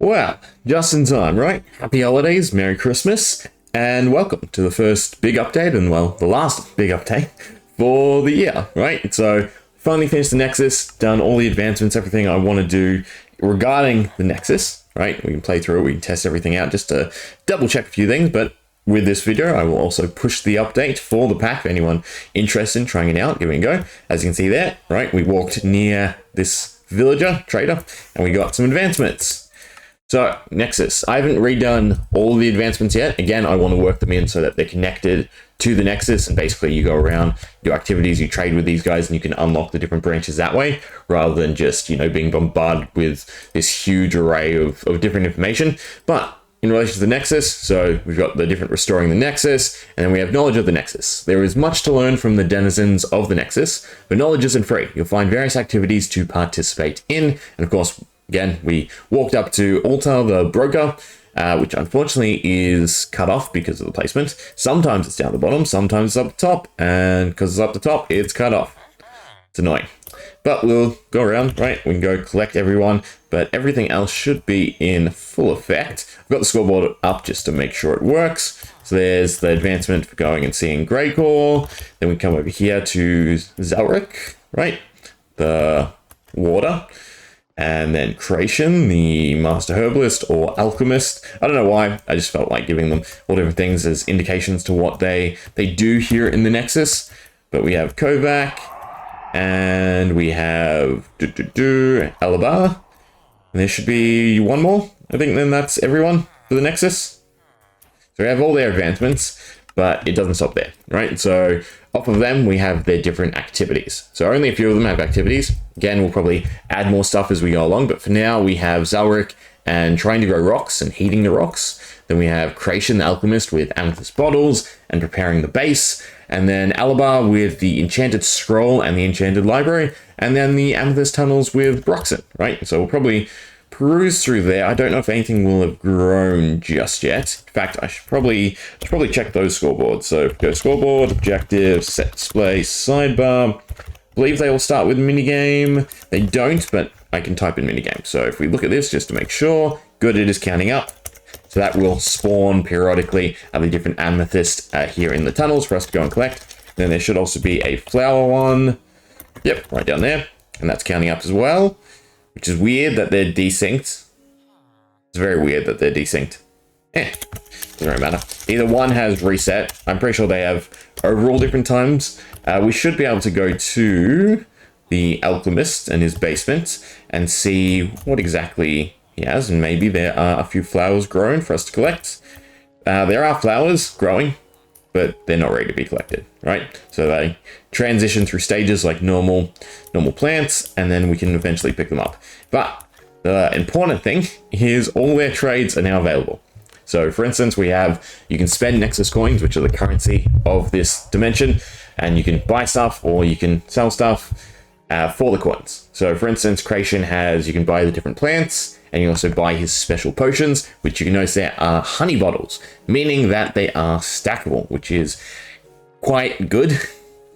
Well, just in time, right? Happy holidays, Merry Christmas, and welcome to the first big update, and well, the last big update for the year, right? So, finally finished the Nexus, done all the advancements, everything I want to do regarding the Nexus, right? We can play through it, we can test everything out just to double check a few things, but with this video, I will also push the update for the pack for anyone interested in trying it out, giving it a go. As you can see there, right, we walked near this villager, trader, and we got some advancements. So, Nexus. I haven't redone all the advancements yet. Again, I want to work them in so that they're connected to the Nexus, and basically you go around, do activities, you trade with these guys, and you can unlock the different branches that way, rather than just, being bombarded with this huge array of different information. But in relation to the Nexus, so we've got the different restoring the Nexus, and then we have knowledge of the Nexus. There is much to learn from the denizens of the Nexus, but knowledge isn't free. You'll find various activities to participate in, and of course, again, we walked up to Altar the Broker, which unfortunately is cut off because of the placement. Sometimes it's down the bottom, sometimes it's up the top, and because it's up the top, it's cut off. It's annoying. But we'll go around, right? We can go collect everyone, but everything else should be in full effect. I've got the scoreboard up just to make sure it works. So there's the advancement for going and seeing Greycore. Then we come over here to Zalric, right? The water. And then Creation, the Master Herbalist or Alchemist. I don't know why, I just felt like giving them all different things as indications to what they do here in the Nexus. But we have Kovac, and we have Alabar. And there should be one more. I think then that's everyone for the Nexus. So we have all their advancements, but it doesn't stop there, right? So off of them, we have their different activities. So only a few of them have activities. Again, we'll probably add more stuff as we go along, but for now we have Zalric and trying to grow rocks and heating the rocks. Then we have Creation, the Alchemist, with Amethyst Bottles and preparing the base. And then Alabar with the Enchanted Scroll and the Enchanted Library. And then the Amethyst Tunnels with Broxen, right? So we'll probably peruse through there. I don't know if anything will have grown just yet. In fact, I should probably check those scoreboards. So go scoreboard, objective, set display, sidebar. I believe they all start with minigame. They don't, but I can type in minigame. So if we look at this just to make sure, good, it is counting up. So that will spawn periodically the different amethyst here in the tunnels for us to go and collect. Then there should also be a flower one. Yep, right down there. And that's counting up as well, which is weird that they're desynced. It's very weird that they're desynced. Doesn't really matter. Either one has reset. I'm pretty sure they have overall different times. We should be able to go to the Alchemist and his basement and see what exactly he has, and maybe there are a few flowers growing for us to collect. There are flowers growing, but they're not ready to be collected, right? So they transition through stages like normal plants, and then we can eventually pick them up. But the important thing is all their trades are now available. So for instance, you can spend Nexus coins, which are the currency of this dimension, and you can buy stuff or you can sell stuff for the coins. So for instance, Creation you can buy the different plants, and you also buy his special potions, which you can notice there are honey bottles, meaning that they are stackable, which is quite good,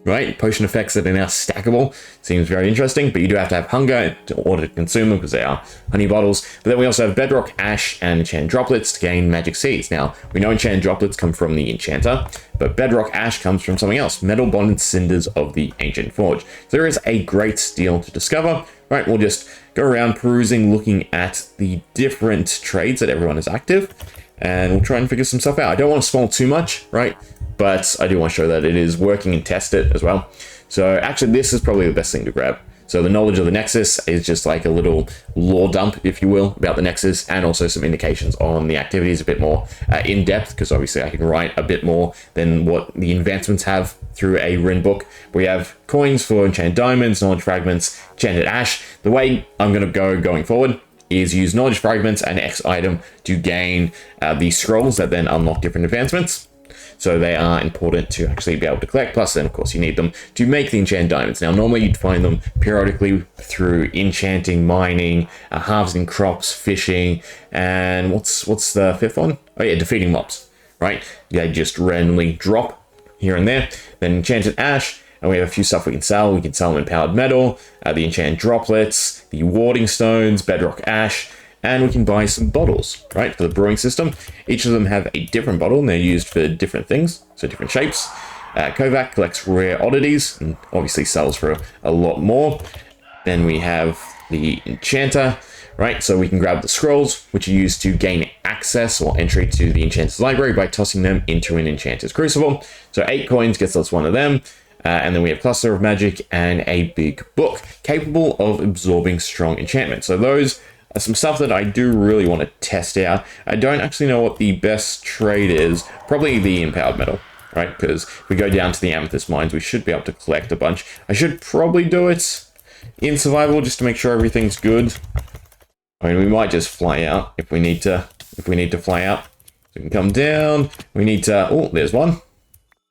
right? Potion effects that are now stackable seems very interesting, but you do have to have hunger in order to consume them because they are honey bottles. But then we also have Bedrock Ash and Enchanted Droplets to gain magic seeds. Now, we know Enchanted Droplets come from the Enchanter, but Bedrock Ash comes from something else, Metal Bonded Cinders of the Ancient Forge. So there is a great deal to discover, right? We'll just go around perusing, looking at the different trades that everyone is active, and we'll try and figure some stuff out. I don't want to spoil too much, right? But I do want to show that it is working and test it as well. So actually, this is probably the best thing to grab. So the knowledge of the Nexus is just like a little lore dump, if you will, about the Nexus, and also some indications on the activities a bit more in depth, because obviously I can write a bit more than what the advancements have through a Rin book. We have coins for Enchanted Diamonds, Knowledge Fragments, Enchanted Ash. The way I'm going to go going forward is use Knowledge Fragments and X item to gain the scrolls that then unlock different advancements. So they are important to actually be able to collect. Plus, then, of course, you need them to make the enchanted diamonds. Now, normally you'd find them periodically through enchanting, mining, harvesting crops, fishing, and what's the fifth one? Oh, yeah, defeating mobs, right? They just randomly drop here and there. Then enchanted ash, and we have a few stuff we can sell. We can sell empowered metal, the enchanted droplets, the warding stones, bedrock ash, and we can buy some bottles, right, for the brewing system. Each of them have a different bottle, and they're used for different things, so different shapes. Kovac collects rare oddities, and obviously sells for a lot more. Then we have the Enchanter, right, so we can grab the scrolls, which are used to gain access or entry to the Enchanter's library by tossing them into an Enchanter's Crucible. So 8 coins gets us one of them. And then we have Cluster of Magic and a big book capable of absorbing strong enchantments. So those are some stuff that I do really want to test out. I don't actually know what the best trade is. Probably the Empowered Metal, right? Because if we go down to the Amethyst Mines, we should be able to collect a bunch. I should probably do it in survival just to make sure everything's good. I mean, we might just fly out if we need to. If we need to fly out, so we can come down. We need to. Oh, there's one.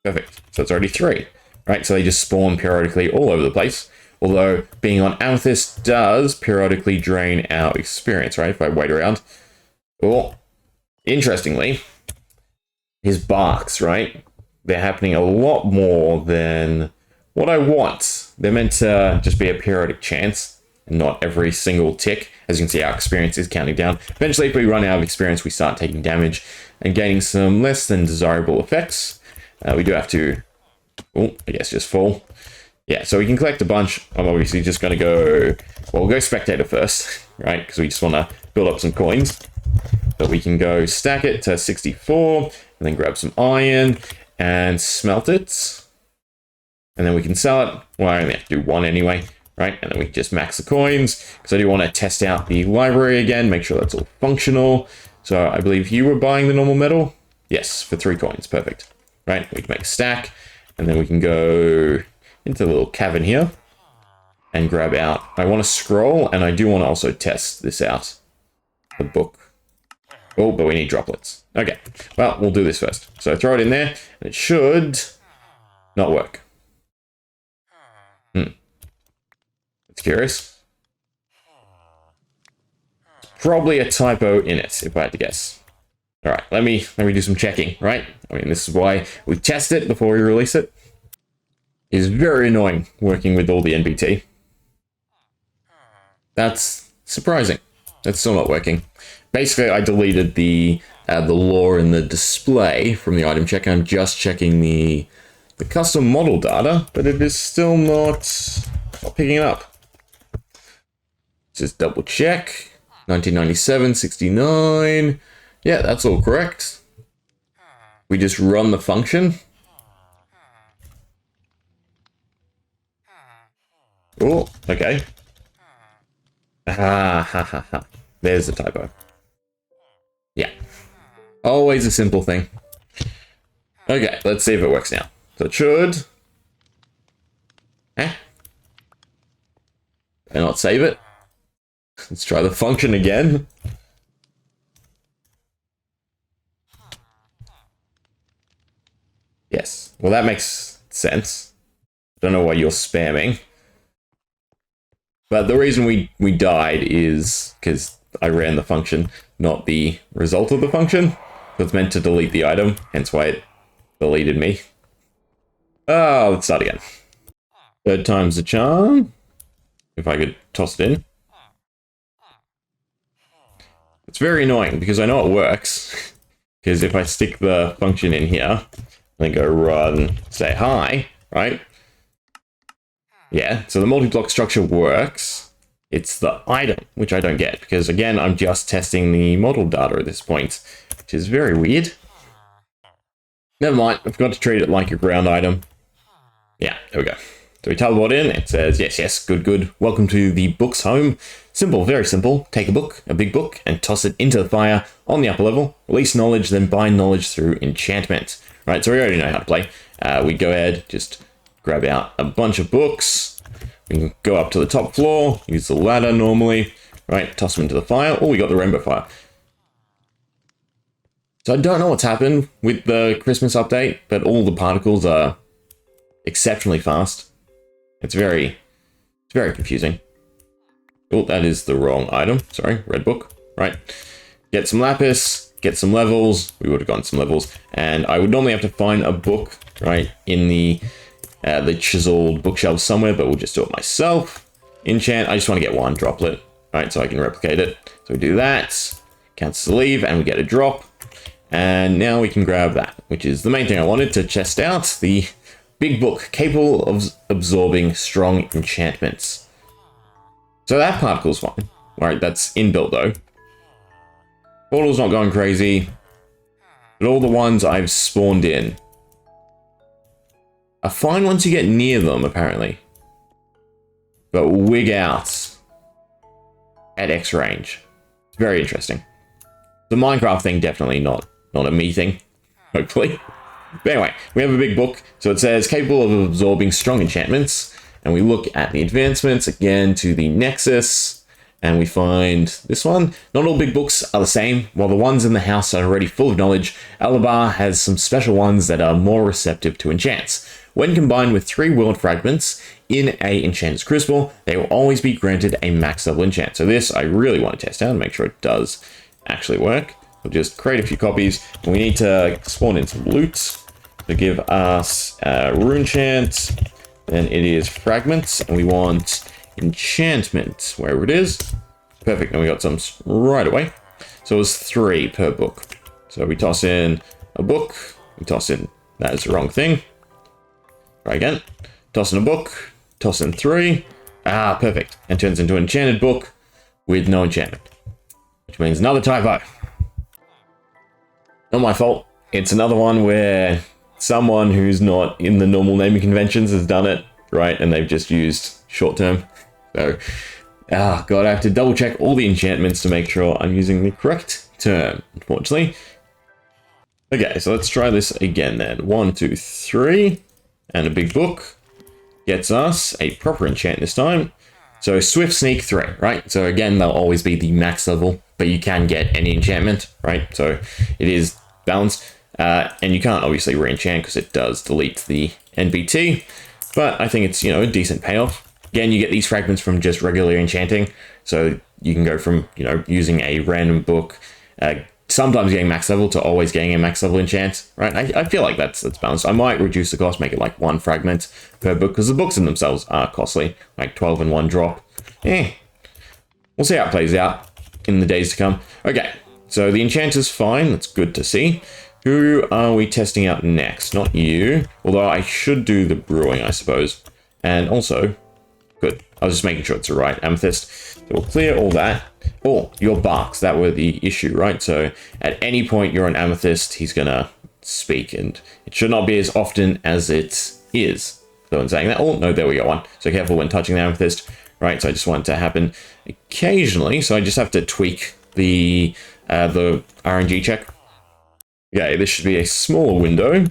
Perfect. So it's already 3. Right, so they just spawn periodically all over the place. Although being on Amethyst does periodically drain our experience, right? If I wait around. Oh, interestingly, his barks, right? They're happening a lot more than what I want. They're meant to just be a periodic chance and not every single tick. As you can see, our experience is counting down. Eventually, if we run out of experience, we start taking damage and gaining some less than desirable effects. We do have to... Oh, I guess just fall. Yeah, so we can collect a bunch. I'm obviously just going to go... Well, we'll go Spectator first, right? Because we just want to build up some coins. So we can go stack it to 64, and then grab some iron and smelt it. And then we can sell it. Well, I only have to do 1 anyway, right? And then we can just max the coins. Because I do want to test out the library again, make sure that's all functional. So I believe you were buying the normal metal? Yes, for 3 coins. Perfect. Right? We can make a stack. And then we can go into the little cavern here and grab out. I want to scroll, and I do want to also test this out. The book. Oh, but we need droplets. Okay, well, we'll do this first. So throw it in there, and it should not work. It's curious. Probably a typo in it, if I had to guess. All right, let me do some checking, right? I mean, this is why we test it before we release it. It's very annoying working with all the NBT. That's surprising. That's still not working. Basically, I deleted the lore and the display from the item check. I'm just checking the custom model data, but it is still not picking it up. Just double check. 1997, 69. Yeah, that's all correct. We just run the function. Oh, okay. Ha ha ha ha. There's the typo. Yeah. Always a simple thing. Okay, let's see if it works now. So it should. Eh? Did I not save it? Let's try the function again. Yes. Well, that makes sense. Don't know why you're spamming. But the reason we died is because I ran the function, not the result of the function. So it's meant to delete the item, hence why it deleted me. Oh, let's start again. 3rd time's the charm. If I could toss it in. It's very annoying because I know it works. Because if I stick the function in here, then go run, say hi, right? Yeah, so the multi-block structure works. It's the item, which I don't get, because again, I'm just testing the model data at this point, which is very weird. Never mind, I've got to treat it like a ground item. Yeah, there we go. So we teleport in, it says, yes, yes, good, good. Welcome to the book's home. Simple, very simple. Take a book, a big book, and toss it into the fire on the upper level. Release knowledge, then bind knowledge through enchantment. Right, so we already know how to play. We go ahead, just grab out a bunch of books. We can go up to the top floor, use the ladder normally, right? Toss them into the fire. Oh, we got the rainbow fire. So I don't know what's happened with the Christmas update, but all the particles are exceptionally fast. It's very confusing. Oh, that is the wrong item. Sorry, red book. Right. Get some lapis, get some levels. We would have gotten some levels. And I would normally have to find a book, right, in the chiseled bookshelves somewhere, but we'll just do it myself. Enchant, I just want to get one droplet, right, so I can replicate it. So So we do that, cancel leave, and we get a drop. And now we can grab that, which is the main thing I wanted to test out, the big book, capable of absorbing strong enchantments. So that particle's fine. Alright, that's inbuilt though. Portal's not going crazy, but all the ones I've spawned in are fine once you get near them, apparently. But wig out at X range. It's very interesting. The Minecraft thing, definitely not a me thing, hopefully. But anyway, we have a big book. So it says capable of absorbing strong enchantments. And we look at the advancements again to the Nexus. And we find this one. Not all big books are the same. While the ones in the house are already full of knowledge, Alabar has some special ones that are more receptive to enchants. When combined with 3 world fragments in a Enchanter's Crucible, they will always be granted a max level enchant. So this I really want to test out and make sure it does actually work. We'll just create a few copies. We need to spawn in some loot to give us Runechant. Then it is fragments, and we want enchantment, wherever it is. Perfect, and we got some right away. So it was 3 per book. So we toss in a book, we toss in, that is the wrong thing. Try again. Toss in a book, toss in 3. Ah, perfect. And turns into an enchanted book with no enchantment. Which means another typo. Not my fault. It's another one where someone who's not in the normal naming conventions has done it, right? And they've just used short term. So, God, I have to double check all the enchantments to make sure I'm using the correct term, unfortunately. Okay, so let's try this again then. 1, 2, 3. And a big book gets us a proper enchant this time. So Swift Sneak 3, right? So again, they'll always be the max level, but you can get any enchantment, right? So it is balanced. And you can't obviously re-enchant because it does delete the NBT. But I think it's, a decent payoff. Again, you get these fragments from just regular enchanting. So you can go from, using a random book, sometimes getting max level to always getting a max level enchant, right? I feel like that's balanced. I might reduce the cost, make it like 1 fragment per book, because the books in themselves are costly, like 12 in 1 drop. We'll see how it plays out in the days to come. Okay, so the enchanter's fine. That's good to see. Who are we testing out next? Not you, although I should do the brewing, I suppose. And also, good. I was just making sure it's the right amethyst. So we'll clear all that. Oh, your barks, that were the issue, right? So at any point you're on amethyst, he's gonna speak, and it should not be as often as it is. So in saying that, oh no, there we go one. So careful when touching the amethyst, right? So I just want it to happen occasionally. So I just have to tweak the RNG check. Okay, this should be a smaller window.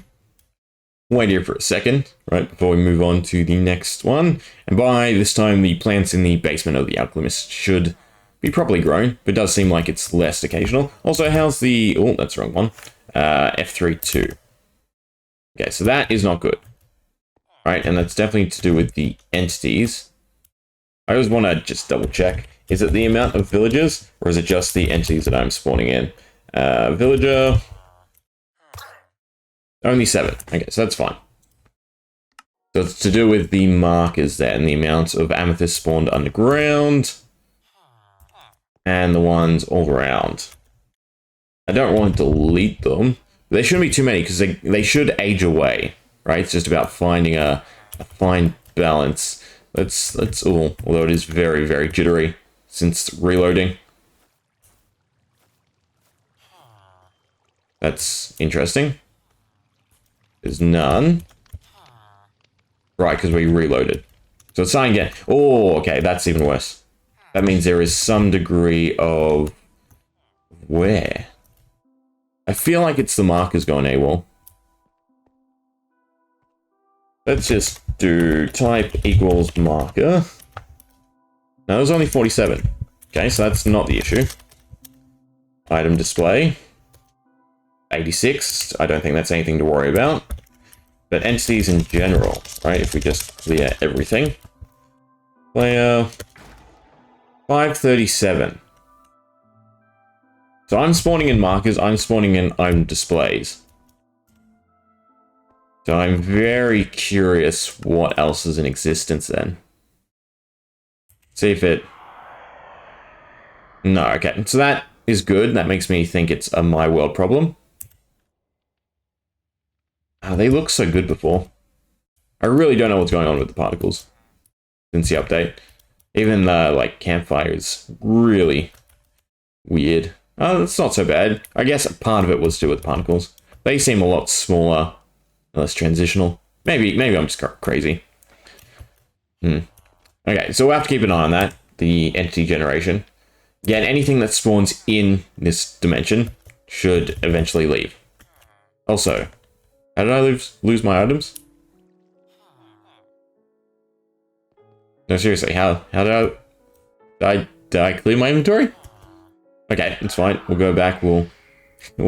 Wait here for a second, right, before we move on to the next one. And by this time, the plants in the basement of the alchemist should be properly grown, but it does seem like it's less occasional. Also, how's the... Oh, that's the wrong one. F32. Okay, so that is not good. Right, and that's definitely to do with the entities. I always want to just double check. Is it the amount of villagers, or is it just the entities that I'm spawning in? Villager... Only 7. Okay, so that's fine. So it's to do with the markers there and the amount of amethyst spawned underground. And the ones all around. I don't want to delete them. There shouldn't be too many because they should age away, right? It's just about finding a fine balance. Let's all, although it is very, very jittery since reloading. That's interesting. There's none. Right, because we reloaded. So it's starting again. Oh, okay, that's even worse. That means there is some degree of... Where? I feel like it's the markers going AWOL. Let's just do type equals marker. No, it was only 47. Okay, so that's not the issue. Item display. 86, I don't think that's anything to worry about. But entities in general, right? If we just clear everything. Player 537. So I'm spawning in markers, I'm spawning in item displays. So I'm very curious what else is in existence then. See if it... No, okay. So that is good. That makes me think it's a my world problem. Oh, they looked so good before. I really don't know what's going on with the particles since the update. Even the like campfire is really weird. Oh, that's not so bad. I guess a part of it was to do with particles. They seem a lot smaller, less transitional. Maybe I'm just crazy. Okay, so we'll have to keep an eye on that. The entity generation. Again, anything that spawns in this dimension should eventually leave. Also, how did I lose my items? No, seriously, how did I clear my inventory? Okay, it's fine. We'll go back. We'll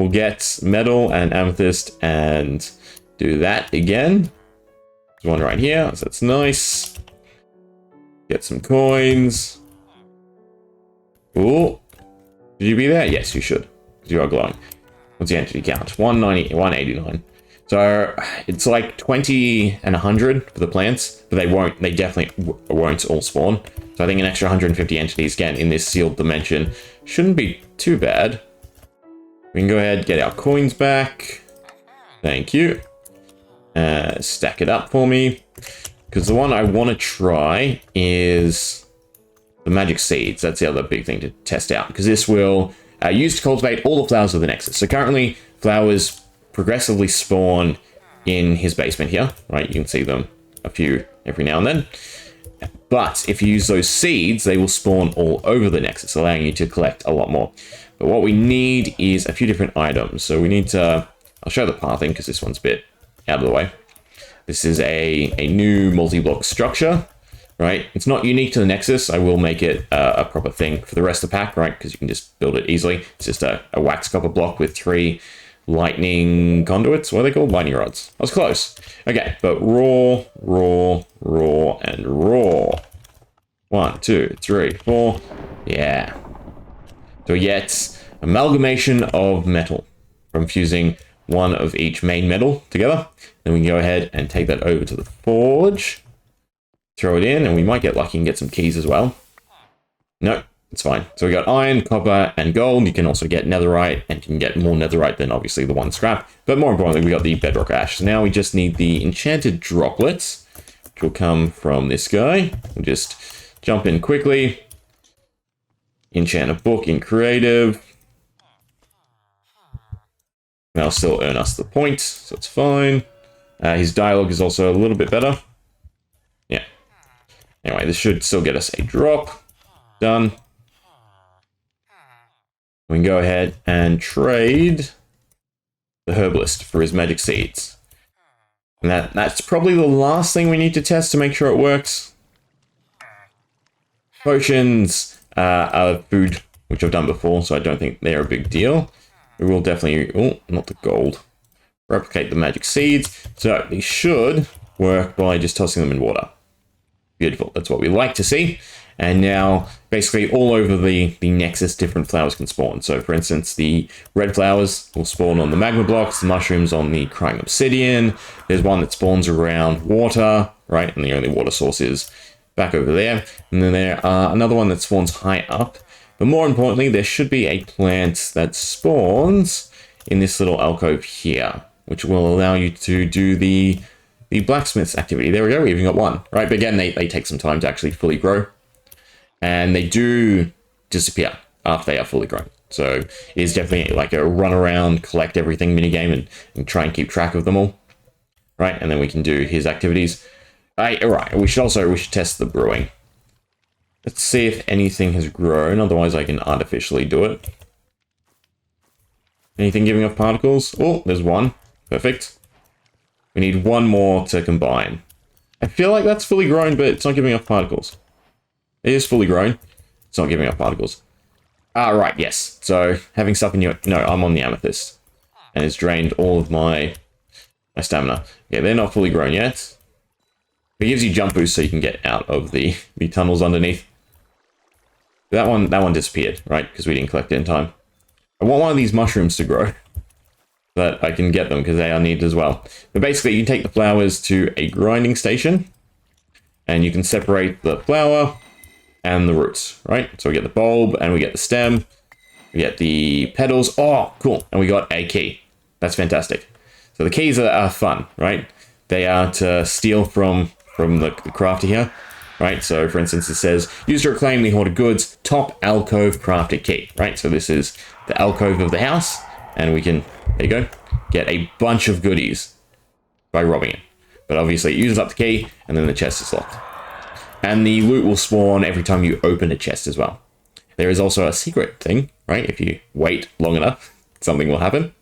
get metal and amethyst and do that again. There's one right here, so that's nice. Get some coins. Ooh. Should you be there? Yes, you should. Because you are glowing. What's the entity count? 190, 189. So it's like 20 and 100 for the plants, but they definitely won't all spawn. So I think an extra 150 entities again in this sealed dimension shouldn't be too bad. We can go ahead and get our coins back. Thank you. Stack it up for me. Because the one I want to try is the magic seeds. That's the other big thing to test out. Because this will use to cultivate all the flowers of the Nexus. So currently, flowers progressively spawn in his basement here. Right, you can see them a few every now and then. But if you use those seeds, they will spawn all over the Nexus, allowing you to collect a lot more. But what we need is a few different items. So we need to... I'll show the pathing because this one's a bit out of the way. This is a new multi-block structure, right? It's not unique to the Nexus. I will make it a proper thing for the rest of the pack, right? Because you can just build it easily. It's just a wax copper block with 3 lightning conduits. What are they called? Lightning rods. I was close. Okay, but raw, and raw. 1, 2, 3, 4. Yeah. So yet amalgamation of metal from fusing one of each main metal together. Then we can go ahead and take that over to the forge. Throw it in, and we might get lucky and get some keys as well. Nope. It's fine. So we got iron, copper, and gold. You can also get netherite, and you can get more netherite than obviously the one scrap. But more importantly, we got the bedrock ash. So now we just need the enchanted droplets, which will come from this guy. We'll just jump in quickly. Enchant a book in creative. That'll still earn us the point, so it's fine. His dialogue is also a little bit better. Yeah. Anyway, this should still get us a drop. Done. We can go ahead and trade the herbalist for his magic seeds. And that's probably the last thing we need to test to make sure it works. Potions are food, which I've done before, so I don't think they're a big deal. We will definitely... Oh, not the gold. Replicate the magic seeds. So they should work by just tossing them in water. Beautiful. That's what we like to see. And now, basically, all over the Nexus, different flowers can spawn. So, for instance, the red flowers will spawn on the magma blocks, the mushrooms on the crying obsidian. There's one that spawns around water, right? And the only water source is back over there. And then there are another one that spawns high up. But more importantly, there should be a plant that spawns in this little alcove here, which will allow you to do the blacksmith's activity. There we go, we even got one, right? But again, they take some time to actually fully grow. And they do disappear after they are fully grown. So it is definitely like a run around, collect everything minigame and try and keep track of them all. Right, and then we can do his activities. Right, we should test the brewing. Let's see if anything has grown, otherwise I can artificially do it. Anything giving off particles? Oh, there's one. Perfect. We need one more to combine. I feel like that's fully grown, but it's not giving off particles. It is fully grown. It's not giving off particles. Ah, right, yes. So, having stuff in your... No, I'm on the amethyst. And it's drained all of my stamina. Yeah, they're not fully grown yet. It gives you jump boost so you can get out of the tunnels underneath. That one disappeared, right? Because we didn't collect it in time. I want one of these mushrooms to grow. But I can get them because they are needed as well. But basically, you can take the flowers to a grinding station. And you can separate the flower and the roots, right? So we get the bulb and we get the stem. We get the petals. Oh, cool. And we got a key. That's fantastic. So the keys are fun, right? They are to steal from the crafter here, right? So for instance, it says, use to reclaim the hoarded goods, top alcove crafted key, right? So this is the alcove of the house, and we can, there you go, get a bunch of goodies by robbing it. But obviously it uses up the key, and then the chest is locked. And the loot will spawn every time you open a chest as well. There is also a secret thing, right? If you wait long enough, something will happen.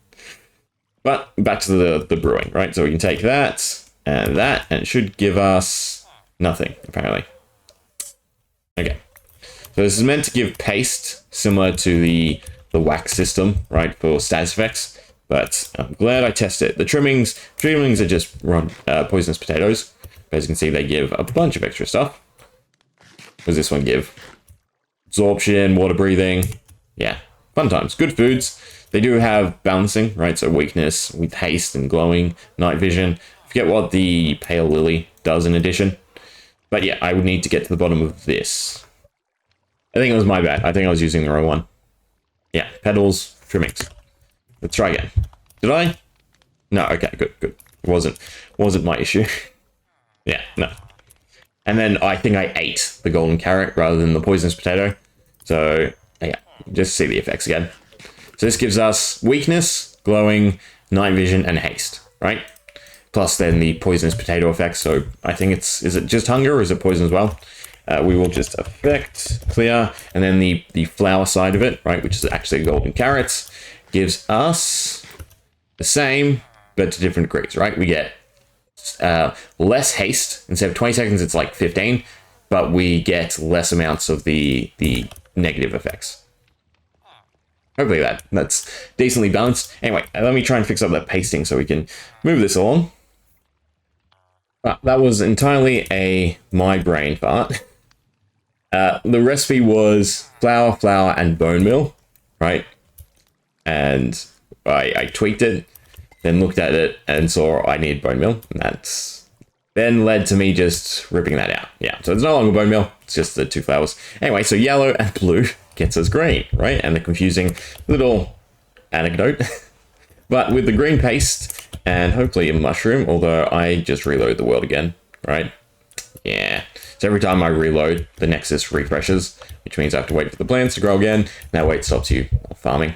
But back to the brewing, right? So we can take that, and it should give us nothing, apparently. Okay. So this is meant to give paste, similar to the wax system, right, for status effects. But I'm glad I tested it. The trimmings are just poisonous potatoes. As you can see, they give a bunch of extra stuff. What does this one give? Absorption, water breathing. Yeah, fun times. Good foods. They do have balancing, right? So weakness with haste and glowing, night vision. Forget what the pale lily does in addition. But yeah, I would need to get to the bottom of this. I think it was my bad. I think I was using the wrong one. Yeah, petals, trimmings. Let's try again. Did I? No, okay, good. It wasn't my issue. Yeah, no. And then I think I ate the golden carrot rather than the poisonous potato. So yeah, just see the effects again. So this gives us weakness, glowing, night vision, and haste, right? Plus then the poisonous potato effects. So I think is it just hunger or is it poison as well? We will just affect, clear, and then the flower side of it, right, which is actually golden carrots, gives us the same, but to different degrees, right? We get less haste. Instead of 20 seconds, it's like 15, but we get less amounts of the negative effects. Hopefully that's decently balanced. Anyway, let me try and fix up that pasting so we can move this along. That was entirely my brain fart. The recipe was flour, and bone meal, right? And I tweaked it, then looked at it and saw I need bone meal. And that's then led to me just ripping that out. Yeah, so it's no longer bone meal, it's just the 2 flowers. Anyway, so yellow and blue gets us green, right? And the confusing little anecdote. But with the green paste and hopefully a mushroom, although I just reload the world again, right? Yeah. So every time I reload, the Nexus refreshes, which means I have to wait for the plants to grow again. That wait stops you farming.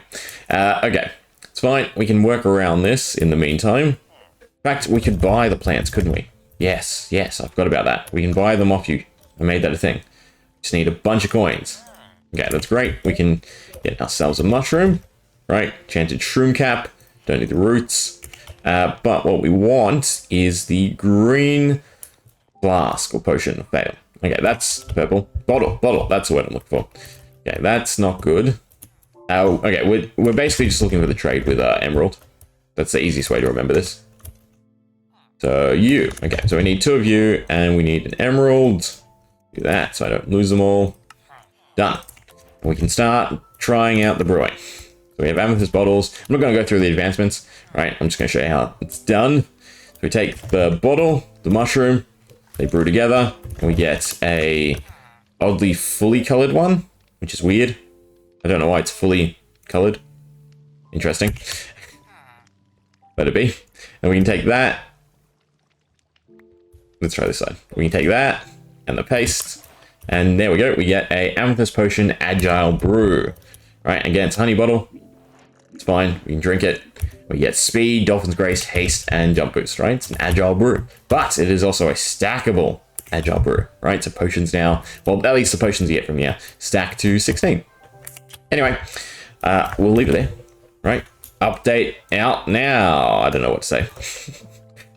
Okay, it's fine. We can work around this in the meantime. In fact, we could buy the plants, couldn't we? Yes, I forgot about that. We can buy them off you. I made that a thing. Just need a bunch of coins. Okay, that's great. We can get ourselves a mushroom, right? Enchanted shroom cap. Don't need the roots. But what we want is the green flask or potion. Fail. Okay, that's purple. Bottle. That's the word I'm looking for. Okay, that's not good. Okay, we're basically just looking for the trade with Emerald. That's the easiest way to remember this. So you. Okay, so we need 2 of you, and we need an emerald. Do that so I don't lose them all. Done. And we can start trying out the brewing. So we have amethyst bottles. I'm not going to go through the advancements, right? I'm just going to show you how it's done. So we take the bottle, the mushroom, they brew together, and we get a oddly fully colored one, which is weird. I don't know why it's fully colored. Interesting. Let it be. And we can take that. Let's try this side. We can take that and the paste, and there we go. We get a amethyst potion agile brew. Right, again, it's a honey bottle. It's fine. We can drink it. We get speed, dolphin's grace, haste, and jump boost, right? It's an agile brew. But it is also a stackable agile brew, right? So potions now, well, at least the potions you get from here, stack to 16. Anyway, we'll leave it there, right? Update out now. I don't know what to say.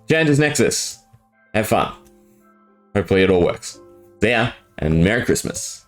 Enchanter's Nexus. Have fun. Hopefully it all works. See ya, and Merry Christmas.